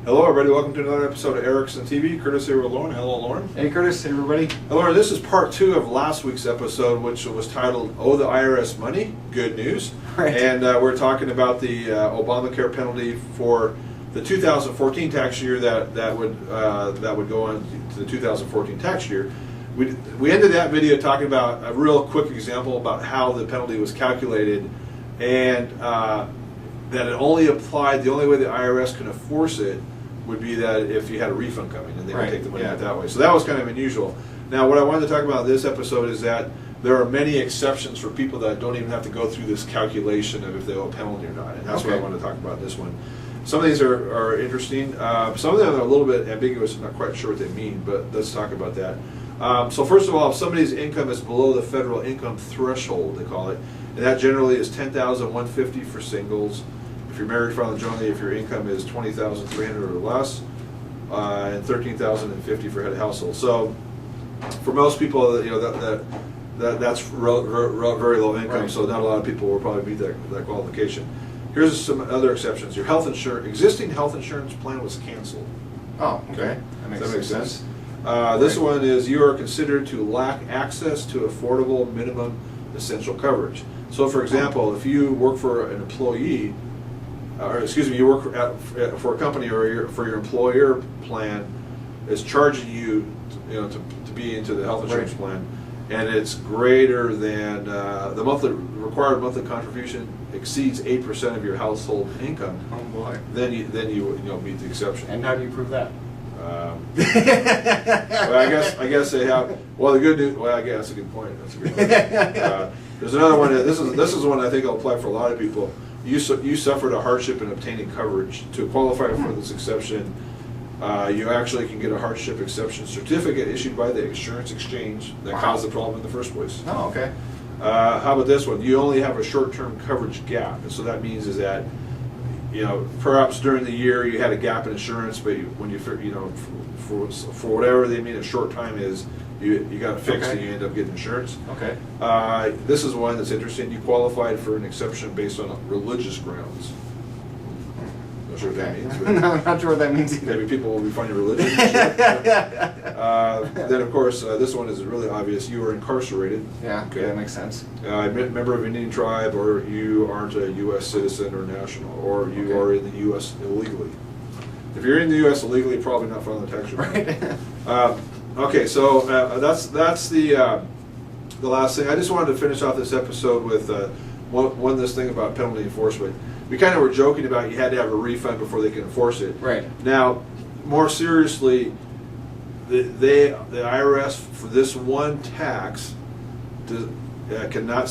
Hello everybody, welcome to another episode of Erickson TV. Curtis here with Lauren. Hello Lauren. Hey Curtis, hey everybody. Hello Lauren, this is part 2 of last week's episode, which was titled "Owe the IRS Money? Good News." Right. And we're talking about the Obamacare penalty for the 2014 tax year that would go on to the 2014 tax year. We ended that video talking about a real quick example about how the penalty was calculated, and that it only applied, the only way the IRS can enforce it would be that if you had a refund coming and they would take the money out that way. So that was kind of unusual. Now what I wanted to talk about in this episode is that there are many exceptions for people that don't even have to go through this calculation of if they owe a penalty or not, and that's what I want to talk about in this one. Some of these are interesting. Some of them are a little bit ambiguous. I'm not quite sure what they mean, but let's talk about that. So first of all, if somebody's income is below the federal income threshold, they call it, and that generally is $10,150 for singles. If you're married, filing jointly, if your income is $20,300 or less, and $13,050 for head of household. So, for most people, you know that's very low income. Right. So not a lot of people will probably meet that qualification. Here's some other exceptions. Your existing health insurance plan was canceled. Oh, okay. Does that make sense? This one is you are considered to lack access to affordable minimum essential coverage. So, for example, if you work for an employee, you work for a company or for your employer plan is charging you, to be into the health insurance plan, and it's greater than the required monthly contribution exceeds 8% of your household income. Oh boy! Then you meet the exception. And how do you prove that? Well, I guess they have. Well, the good news. Well, I guess that's a good point. That's a good point. There's another one. This is one I think will apply for a lot of people. You suffered a hardship in obtaining coverage. To qualify for this exception, you actually can get a hardship exception certificate issued by the insurance exchange that caused the problem in the first place. Oh, okay. How about this one? You only have a short-term coverage gap, and so that means is that perhaps during the year you had a gap in insurance, but when for whatever they mean a short time is, you got it fixed and you end up getting insurance. Okay. This is one that's interesting. You qualified for an exception based on religious grounds. Not sure what that means. No, I'm not sure what that means either. Maybe people will be finding religion. Then, of course, this one is really obvious. You are incarcerated. Yeah, okay, that makes sense. Member of an Indian tribe, or you aren't a U.S. citizen or national, or you are in the U.S. illegally. If you're in the U.S. illegally, probably not filing the tax return. Right. Okay, so that's the last thing. I just wanted to finish off this episode with one this thing about penalty enforcement. We kind of were joking about you had to have a refund before they can enforce it. Right. Now, more seriously, the IRS for this one tax cannot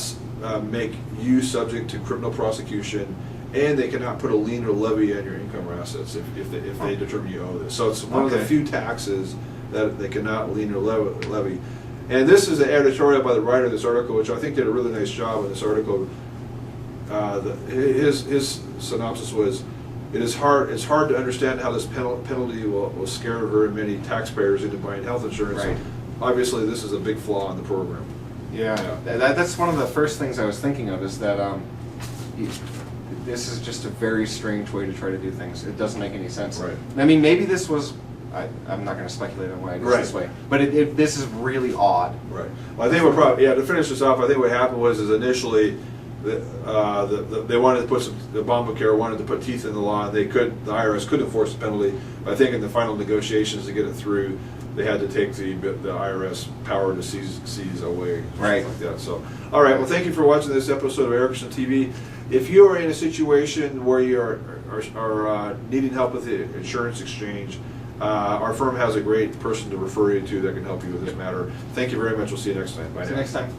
make you subject to criminal prosecution, and they cannot put a lien or levy on your income or assets if they determine you owe this. So it's one of the few taxes that they cannot lien or levy. And this is an editorial by the writer of this article, which I think did a really nice job in this article. His synopsis was, it's hard to understand how this penalty will scare very many taxpayers into buying health insurance. Right. Obviously, this is a big flaw in the program. Yeah. That's one of the first things I was thinking of, is that this is just a very strange way to try to do things. It doesn't make any sense. Right. I mean, maybe this was, I'm not going to speculate on why it is this way, but this is really odd. Right. Well, I think what probably, to finish this off, I think what happened was initially they wanted to put Obamacare wanted to put teeth in the law, and the IRS could enforce the penalty. But I think in the final negotiations to get it through, they had to take the IRS power to seize away, right? Like that. So, all right. Well, thank you for watching this episode of Erickson TV. If you are in a situation where you are needing help with the insurance exchange, our firm has a great person to refer you to that can help you with this matter. Thank you very much. We'll see you next time. Bye now. See you next time.